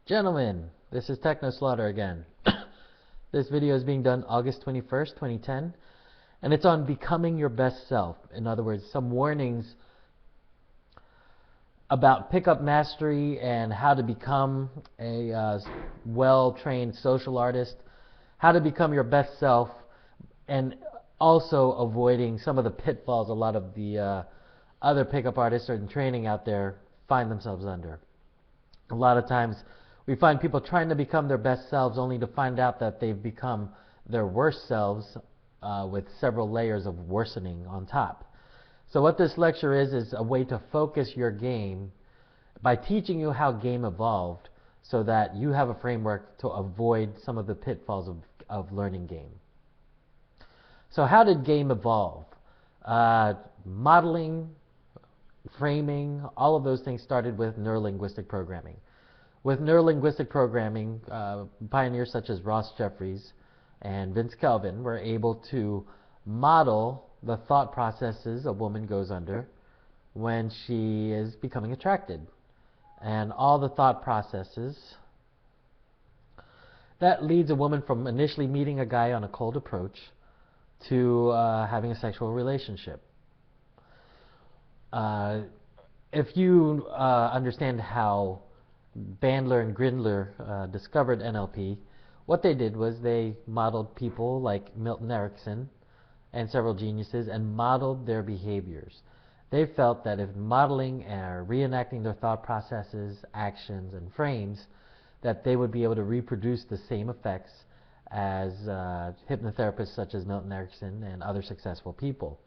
Gentlemen, this is Techno Slaughter again. This video is being done August 21st, 2010, and it's on becoming your best self. In other words, some warnings about pickup mastery and how to become a well-trained social artist, how to become your best self, and also avoiding some of the pitfalls a lot of the other pickup artists in training out there find themselves under. A lot of times we find people trying to become their best selves only to find out that they've become their worst selves with several layers of worsening on top. So what this lecture is a way to focus your game by teaching you how game evolved so that you have a framework to avoid some of the pitfalls of learning game. So how did game evolve? Modeling, framing, all of those things started with neurolinguistic programming. With neurolinguistic programming, pioneers such as Ross Jeffries and Vince Kelvin were able to model the thought processes a woman goes under when she is becoming attracted. And all the thought processes that leads a woman from initially meeting a guy on a cold approach to having a sexual relationship. If you understand how Bandler and Grindler discovered NLP, what they did was they modeled people like Milton Erickson and several geniuses and modeled their behaviors. They felt that if modeling or reenacting their thought processes, actions, and frames, that they would be able to reproduce the same effects as hypnotherapists such as Milton Erickson and other successful people.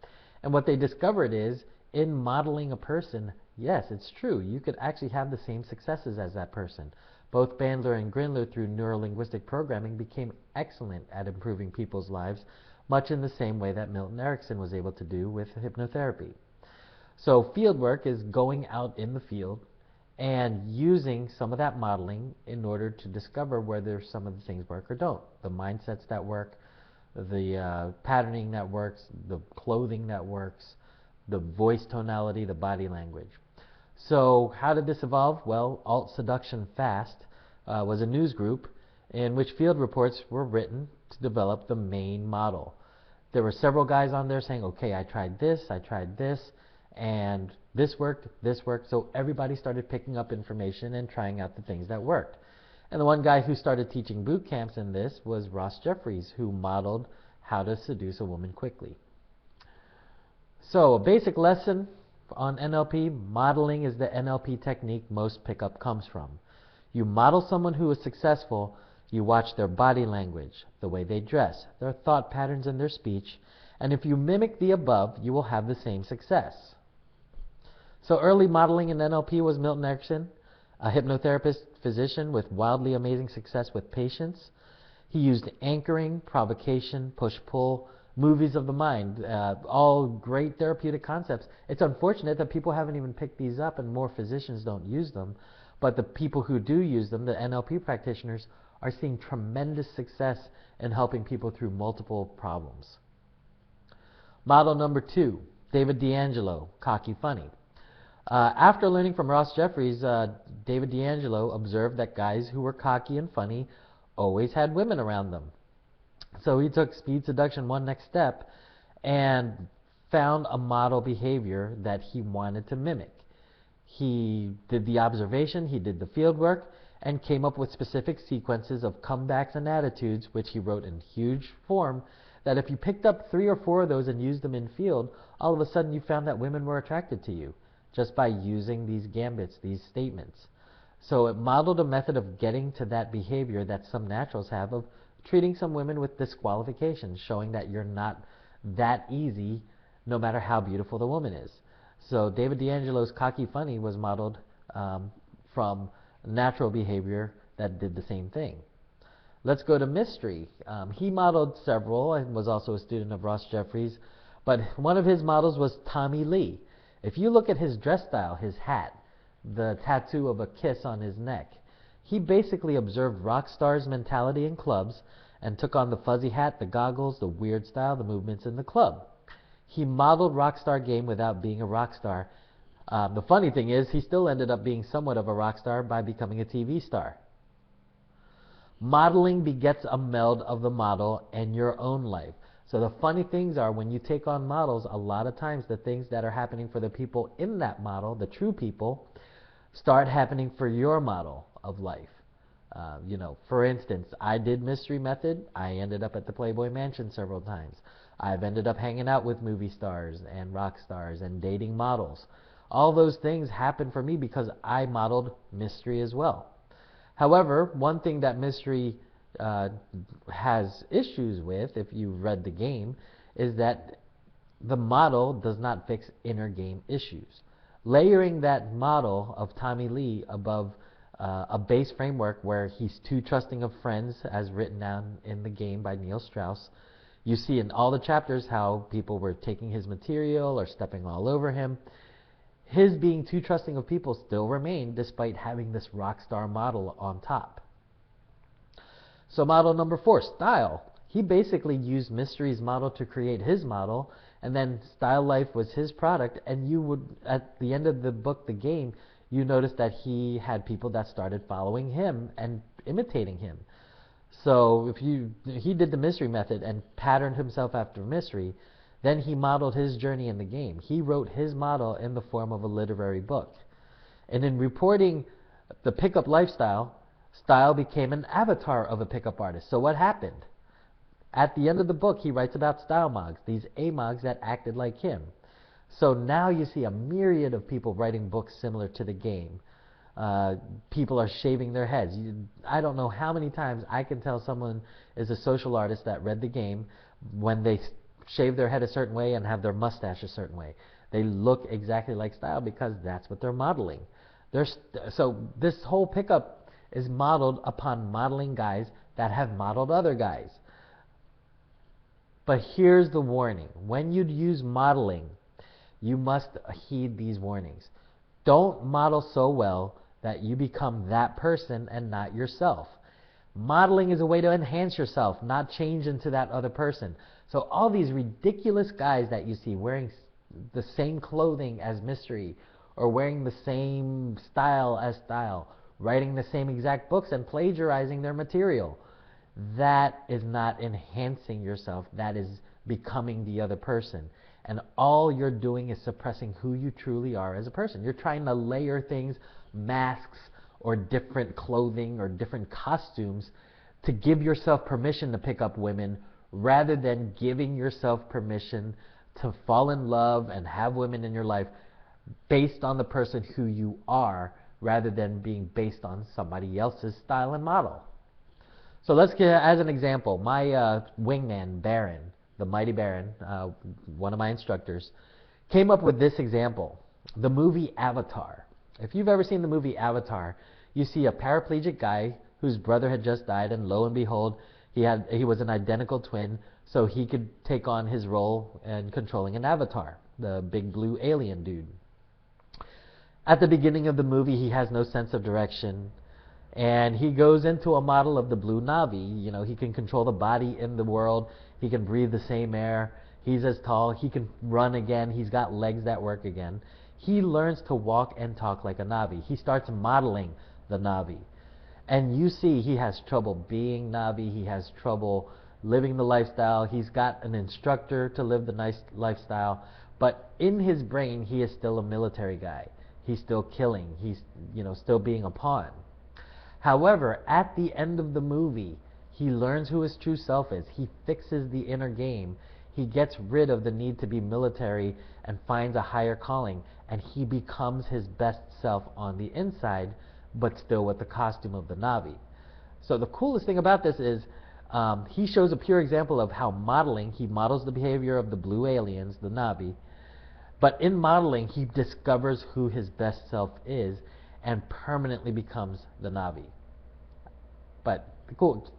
And what they discovered is, in modeling a person, yes, it's true, you could actually have the same successes as that person. Both Bandler and Grindler, through neurolinguistic programming, became excellent at improving people's lives, much in the same way that Milton Erickson was able to do with hypnotherapy. So field work is going out in the field and using some of that modeling in order to discover whether some of the things work or don't. The mindsets that work, the patterning that works, the clothing that works, the voice tonality, the body language. So how did this evolve? Well, Alt Seduction Fast was a news group in which field reports were written to develop the main model. There were several guys on there saying, okay, I tried this, and this worked, so everybody started picking up information and trying out the things that worked. And the one guy who started teaching boot camps in this was Ross Jeffries, who modeled how to seduce a woman quickly. So a basic lesson on NLP: modeling is the NLP technique most pickup comes from. You model someone who is successful, you watch their body language, the way they dress, their thought patterns, and their speech, and if you mimic the above, you will have the same success. So early modeling in NLP was Milton Erickson, a hypnotherapist physician with wildly amazing success with patients. He used anchoring, provocation, push-pull, movies of the mind, all great therapeutic concepts. It's unfortunate that people haven't even picked these up and more physicians don't use them, but the people who do use them, the NLP practitioners, are seeing tremendous success in helping people through multiple problems. Model number 2, David D'Angelo, Cocky Funny. After learning from Ross Jeffries, David D'Angelo observed that guys who were cocky and funny always had women around them. So he took speed seduction one next step and found a model behavior that he wanted to mimic. He did the observation, he did the field work, and came up with specific sequences of comebacks and attitudes, which he wrote in huge form, that if you picked up 3 or 4 of those and used them in field, all of a sudden you found that women were attracted to you just by using these gambits, these statements. So it modeled a method of getting to that behavior that some naturals have of treating some women with disqualification, showing that you're not that easy no matter how beautiful the woman is. So David D'Angelo's Cocky Funny was modeled from natural behavior that did the same thing. Let's go to Mystery. He modeled several and was also a student of Ross Jeffries, but one of his models was Tommy Lee. If you look at his dress style, his hat, the tattoo of a kiss on his neck, he basically observed rock stars' mentality in clubs and took on the fuzzy hat, the goggles, the weird style, the movements in the club. He modeled rock star game without being a rock star. The funny thing is, he still ended up being somewhat of a rock star by becoming a TV star. Modeling begets a meld of the model and your own life. So the funny things are, when you take on models, a lot of times the things that are happening for the people in that model, the true people, start happening for your model of life. For instance, I did Mystery Method. I ended up at the Playboy Mansion several times. I've ended up hanging out with movie stars and rock stars and dating models. All those things happened for me because I modeled Mystery as well. However, one thing that Mystery has issues with, if you've read the game, is that the model does not fix inner game issues. Layering that model of Tommy Lee above a base framework where he's too trusting of friends, as written down in the game by Neil Strauss. You see in all the chapters how people were taking his material or stepping all over him. His being too trusting of people still remained despite having this rock star model on top. So model number 4, Style. He basically used Mystery's model to create his model, and then Style Life was his product, and you would, at the end of the book, the game, you notice that he had people that started following him and imitating him. So he did the Mystery Method and patterned himself after Mystery, then he modeled his journey in the game. He wrote his model in the form of a literary book. And in reporting the pickup lifestyle, Style became an avatar of a pickup artist. So what happened? At the end of the book, he writes about style mogs, these A-mogs that acted like him. So now you see a myriad of people writing books similar to the game. People are shaving their heads. I don't know how many times I can tell someone is a social artist that read the game when they shave their head a certain way and have their mustache a certain way. They look exactly like Style because that's what they're modeling. So this whole pickup is modeled upon modeling guys that have modeled other guys. But here's the warning. When you use modeling, you must heed these warnings. Don't model so well that you become that person and not yourself. Modeling is a way to enhance yourself, not change into that other person. So all these ridiculous guys that you see wearing the same clothing as Mystery, or wearing the same style as Style, writing the same exact books and plagiarizing their material, that is not enhancing yourself. That is becoming the other person. And all you're doing is suppressing who you truly are as a person. You're trying to layer things, masks, or different clothing, or different costumes to give yourself permission to pick up women, rather than giving yourself permission to fall in love and have women in your life based on the person who you are, rather than being based on somebody else's style and model. So let's get, as an example, my wingman, Baron, the mighty Baron, one of my instructors, came up with this example. The movie Avatar. If you've ever seen the movie Avatar, you see a paraplegic guy whose brother had just died, and lo and behold, he was an identical twin, so he could take on his role in controlling an avatar, the big blue alien dude. At the beginning of the movie, he has no sense of direction, and he goes into a model of the blue Na'vi. He can control the body in the world. He can breathe the same air. He's as tall. He can run again. He's got legs that work again. He learns to walk and talk like a Na'vi. He starts modeling the Na'vi. And you see he has trouble being Na'vi. He has trouble living the lifestyle. He's got an instructor to live the nice lifestyle. But in his brain, he is still a military guy. He's still killing. He's still being a pawn. However, at the end of the movie, he learns who his true self is. He fixes the inner game. He gets rid of the need to be military and finds a higher calling. And he becomes his best self on the inside, but still with the costume of the Na'vi. So the coolest thing about this is he shows a pure example of how modeling, he models the behavior of the blue aliens, the Na'vi, but in modeling, he discovers who his best self is and permanently becomes the Na'vi. But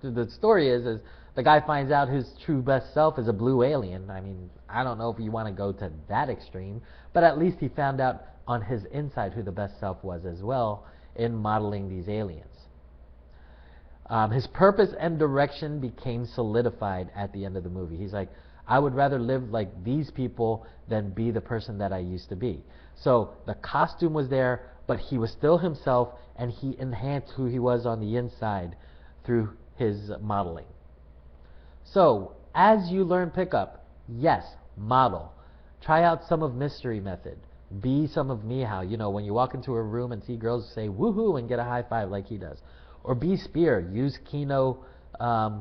the story is the guy finds out his true best self is a blue alien. I mean, I don't know if you want to go to that extreme, but at least he found out on his inside who the best self was as well in modeling these aliens. His purpose and direction became solidified at the end of the movie. He's like, I would rather live like these people than be the person that I used to be. So the costume was there, but he was still himself, and he enhanced who he was on the inside through his modeling. So, as you learn pickup, yes, model. Try out some of Mystery Method. Be some of Mihao. You know, when you walk into a room and see girls say woohoo and get a high five like he does. Or be Spear. Use Kino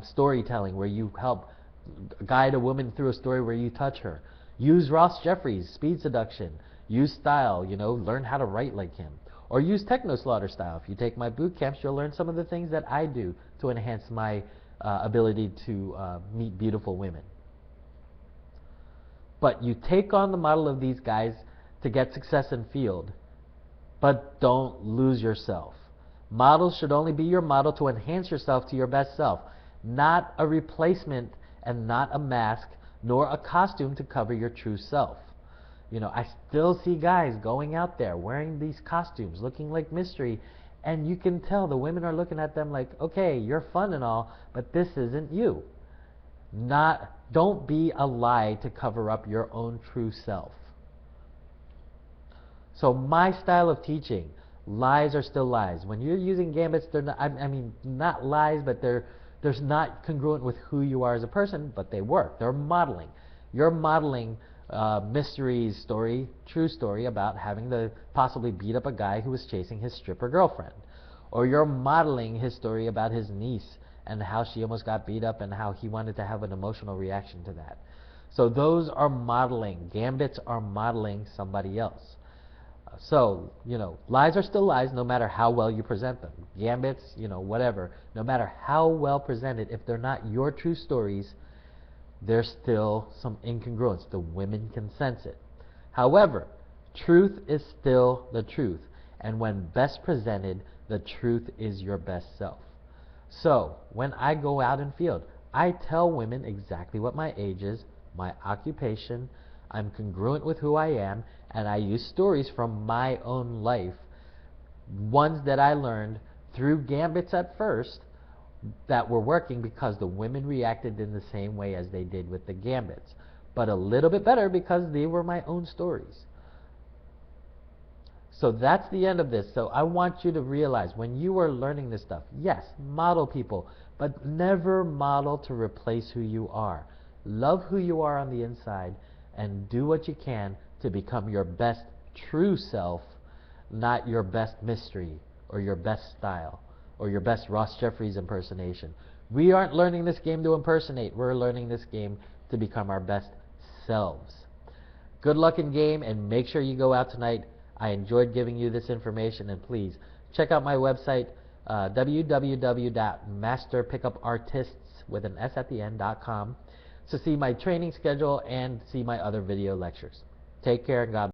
storytelling where you help guide a woman through a story where you touch her. Use Ross Jeffries, speed seduction. Use style, you know, learn how to write like him. Or use Techno Slaughter style. If you take my boot camps, you'll learn some of the things that I do to enhance my ability to meet beautiful women. But you take on the model of these guys to get success in field, but don't lose yourself. Models should only be your model to enhance yourself to your best self, not a replacement and not a mask, nor a costume to cover your true self. You know, I still see guys going out there wearing these costumes, looking like Mystery, and you can tell the women are looking at them like, okay, you're fun and all, but this isn't you. Don't be a lie to cover up your own true self. So my style of teaching, lies are still lies. When you're using gambits, they're not, I mean, not lies, but they're not congruent with who you are as a person, but they work. They're modeling. You're modeling Mystery's story, true story about having to possibly beat up a guy who was chasing his stripper girlfriend. Or you're modeling his story about his niece and how she almost got beat up and how he wanted to have an emotional reaction to that. So those are modeling. Gambits are modeling somebody else. So, you know, lies are still lies no matter how well you present them. Gambits, you know, whatever, no matter how well presented, if they're not your true stories, there's still some incongruence. The women can sense it. However, truth is still the truth. And when best presented, the truth is your best self. So, when I go out in field, I tell women exactly what my age is, my occupation, I'm congruent with who I am, and I use stories from my own life, ones that I learned through gambits at first that were working because the women reacted in the same way as they did with the gambits, but a little bit better because they were my own stories. So that's the end of this. So I want you to realize when you are learning this stuff, yes, model people, but never model to replace who you are. Love who you are on the inside and do what you can to become your best true self, not your best Mystery or your best style or your best Ross Jeffries impersonation. We aren't learning this game to impersonate. We're learning this game to become our best selves. Good luck in game, and make sure you go out tonight. I enjoyed giving you this information, and please check out my website, www.masterpickupartists.com, to see my training schedule and see my other video lectures. Take care and God bless.